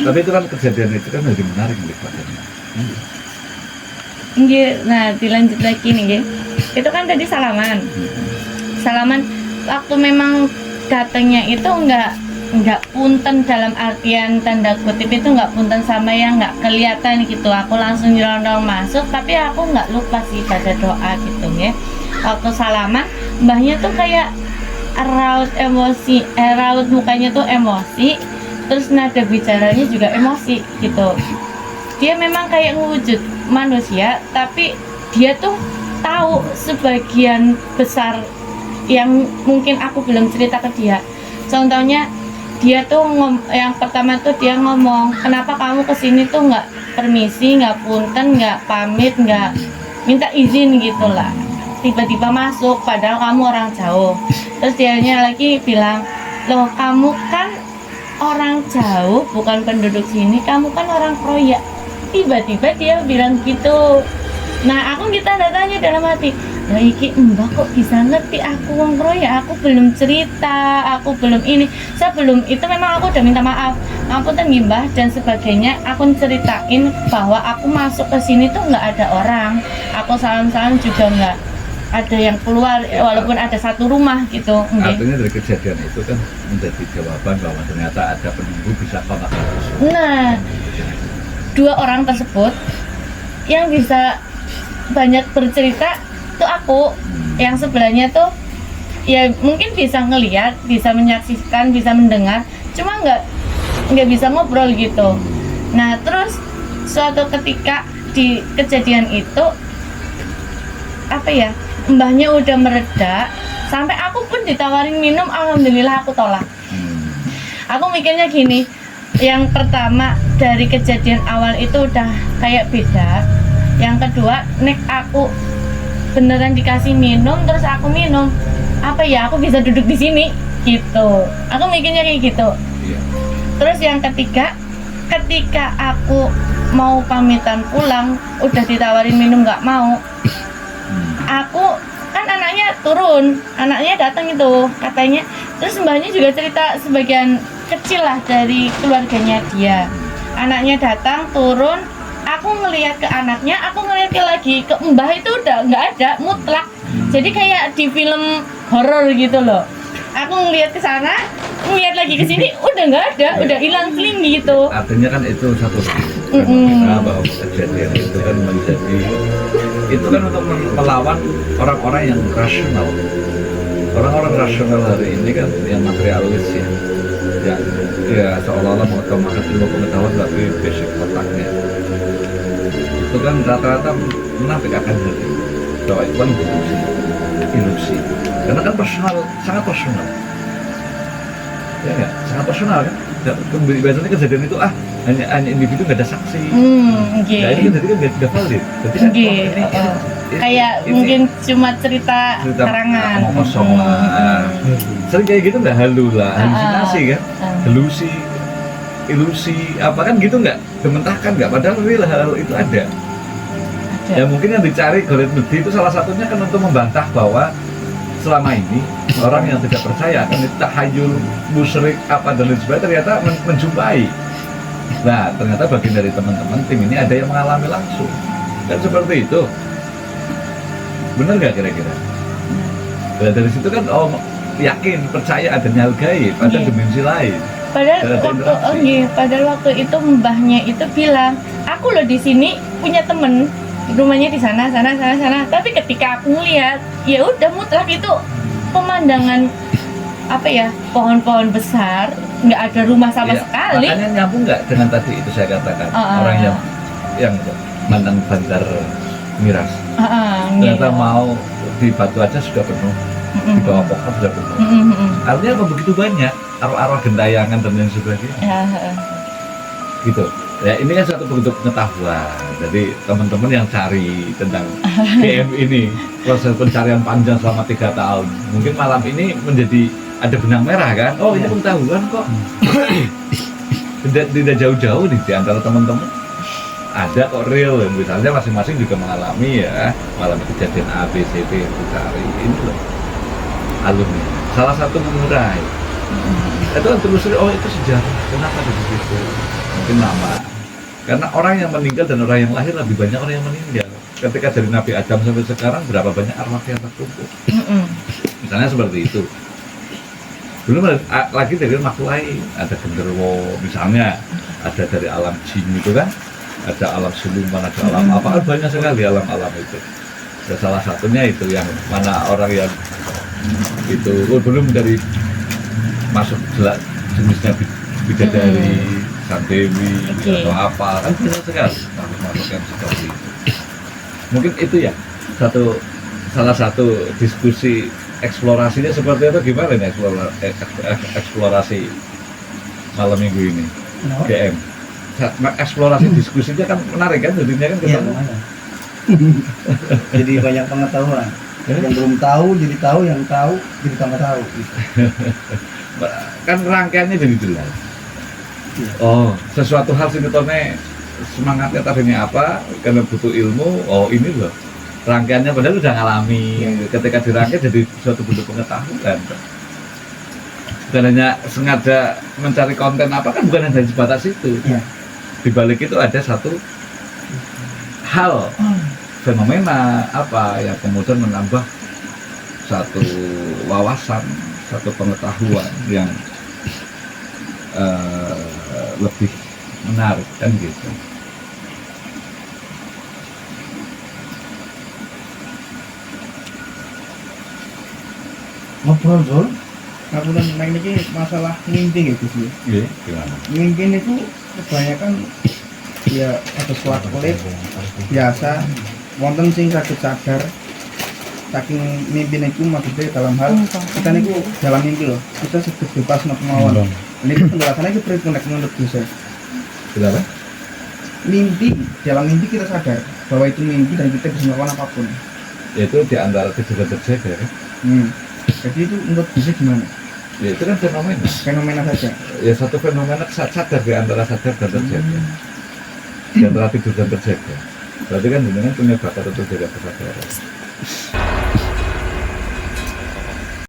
Tapi itu kan kejadian itu kan lebih menarik nih badannya. Nggih, nah dilanjut lagi nih nggih. Itu kan tadi salaman. Salaman waktu memang datangnya itu nggak punten dalam artian tanda kutip itu nggak punten sama yang nggak kelihatan gitu. Aku langsung nyelonong masuk, tapi aku nggak lupa sih baca doa gitu ya. Waktu salaman, mbahnya tuh kayak raut emosi, raut mukanya tuh emosi, terus nada bicaranya juga emosi gitu. Dia memang kayak ngewujud manusia, tapi dia tuh tahu sebagian besar yang mungkin aku belum cerita ke dia. Contohnya dia tuh yang pertama tuh dia ngomong, kenapa kamu kesini tuh nggak permisi, nggak punten, nggak pamit, nggak minta izin gitulah, tiba-tiba masuk padahal kamu orang jauh. Terus dianya lagi bilang, loh kamu kan orang jauh, bukan penduduk sini, kamu kan orang Kroya. Tiba-tiba dia bilang gitu. Nah aku kita tanya dalam hati, nah iki mbak kok bisa ngerti aku wong Kroya, aku belum cerita, aku belum ini, saya belum, itu memang aku udah minta maaf, ngapunten nggih mbah dan sebagainya. Aku ceritain bahwa aku masuk ke sini tuh nggak ada orang, aku salam-salam juga nggak ada yang keluar, walaupun ada satu rumah gitu. Artinya dari kejadian itu kan menjadi jawaban bahwa ternyata ada penunggu bisa kontak langsung. Nah, dua orang tersebut yang bisa banyak bercerita tuh aku, yang sebelahnya tuh ya mungkin bisa ngelihat, bisa menyaksikan, bisa mendengar, cuma nggak bisa ngobrol gitu. Nah terus suatu ketika di kejadian itu apa ya, mbahnya udah mereda, sampai aku pun ditawarin minum, alhamdulillah aku tolak. Aku mikirnya gini, yang pertama dari kejadian awal itu udah kayak beda. Yang kedua, nek aku beneran dikasih minum terus aku minum, apa ya aku bisa duduk di sini gitu. Aku mikirnya kayak gitu. Terus yang ketiga, ketika aku mau pamitan pulang, udah ditawarin minum nggak mau. Aku kan anaknya turun, anaknya datang itu katanya. Terus mbahnya juga cerita sebagian kecil lah dari keluarganya dia. Anaknya datang turun, aku ngelihat ke anaknya, aku ngelihat lagi ke mbah itu udah nggak ada, mutlak. Jadi kayak di film horor gitu loh. Aku ngelihat ke sana, ngelihat lagi ke sini, udah nggak ada, udah hilang clean gitu. Artinya kan itu satu bahwa kejadian itu kan menjadi itu kan untuk melawan orang-orang yang rasional. Orang-orang rasional hari ini kan yang materialis ya seolah-olah mengutamakan ilmu pengetahuan tapi basic otaknya itu kan rata-rata menafik akan diri bahwa itu kan ilusi karena kan personal, sangat personal ya nggak, sangat personal kan. Biasanya kejadian itu hanya individu, nggak ada saksi. Okay. Nah ini kan jadi kan nggak valid. Jadi kan kayak ini mungkin cuma cerita karangan. Ngomong kosong lah. Sering kayak gitu nggak, halu lah, halusinasi kan, delusi, ilusi, apa kan gitu nggak, gementahkan nggak, padahal real hal itu ada. Ya mungkin yang dicari Golden Medi itu salah satunya kan untuk membantah bahwa selama ini orang yang tidak percaya akan tahayul, musyrik, apa dan lain sebagainya ternyata menjumpai. Nah ternyata bagian dari teman-teman tim ini ada yang mengalami langsung kan seperti itu. Benar nggak kira-kira? Nah, dari situ kan yakin, percaya adanya hal gaib, ada dimensi lain. Padahal waktu itu mbahnya itu bilang, aku loh di sini punya temen, rumahnya di sana. Tapi ketika aku ngeliat, ya udah mutlak itu pemandangan apa ya, pohon-pohon besar, nggak ada rumah sama sekali. Makanya nyambung nggak dengan tadi itu saya katakan orang yang mantan bandar miras, ternyata mau di Batu aja sudah penuh, di bawah pokok sudah penuh. Artinya apa, begitu banyak arwah-arwah gentayangan dan lain sebagainya. Gitu. Ya ini kan satu bentuk pengetahuan. Jadi teman-teman yang cari tentang GM ini, proses pencarian panjang selama 3 tahun, mungkin malam ini menjadi ada benang merah kan? Oh ini pengetahuan kok. Tidak jauh-jauh di antara teman-teman. Ada kok real, misalnya masing-masing juga mengalami mengalami kejadian A, B, C, D, cari ini loh alumni. Salah satu pengurai Itu kan telusuri, oh itu sejarah, kenapa ada begitu? Mungkin lama. Karena orang yang meninggal dan orang yang lahir lebih banyak orang yang meninggal. Ketika dari Nabi Adam sampai sekarang berapa banyak arwah yang terkumpul? Misalnya seperti itu. Belum lagi dari makhluk lain, ada genderuwo, misalnya ada dari alam jin itu kan, ada alam siluman, ada alam apa, kan banyak sekali alam-alam itu. Dan salah satunya itu yang mana orang yang itu belum dari masuk jenisnya bidadari, sandewi, atau apa, kan banyak sekali masuk yang seperti itu. Mungkin itu ya salah satu diskusi eksplorasinya seperti itu. Gimana nih eksplorasi malam minggu ini? GM eksplorasi diskusinya kan menarik kan, jadinya kan ketemu. Jadi banyak pengetahuan. Yang belum tahu jadi tahu, yang tahu jadi tambah tahu gitu. Kan rangkaiannya jadi jelas. Oh, sesuatu hal sinetronnya semangatnya tadinya apa, karena butuh ilmu. Oh, ini loh rangkaiannya, padahal udah ngalami. Ketika dirangkai jadi suatu bentuk pengetahuan. Bukan hanya sengaja mencari konten apa, kan bukan hanya sebatas itu. Di balik itu ada satu hal, fenomena apa yang kemudian menambah satu wawasan, satu pengetahuan yang lebih menarik kan gitu. Ngobrol Zul, aku dan main ini masalah mimpi gitu sih. Iya, gimana? Mimpi itu kebanyakan ya ada suatu kulit biasa, wonten sing sakit sadar, saking mimpi itu maksudnya dalam hal kita niku dalam mimpi loh, kita sedih bebas nak mawon. Ini penjelasannya itu perhitungan menurut saya. Kenapa? Mimpi, dalam mimpi kita sadar bahwa itu mimpi dan kita bisa melakukan apapun. Itu di antara terjaga kan? Jadi itu menurut bisa gimana? Ya itu kan Fenomena saja. Ya satu fenomena sadar di antara sadar dan terjaga. Di antara tidur dan terjaga. Berarti kan jenengan punya bakat untuk jaga kesadaran.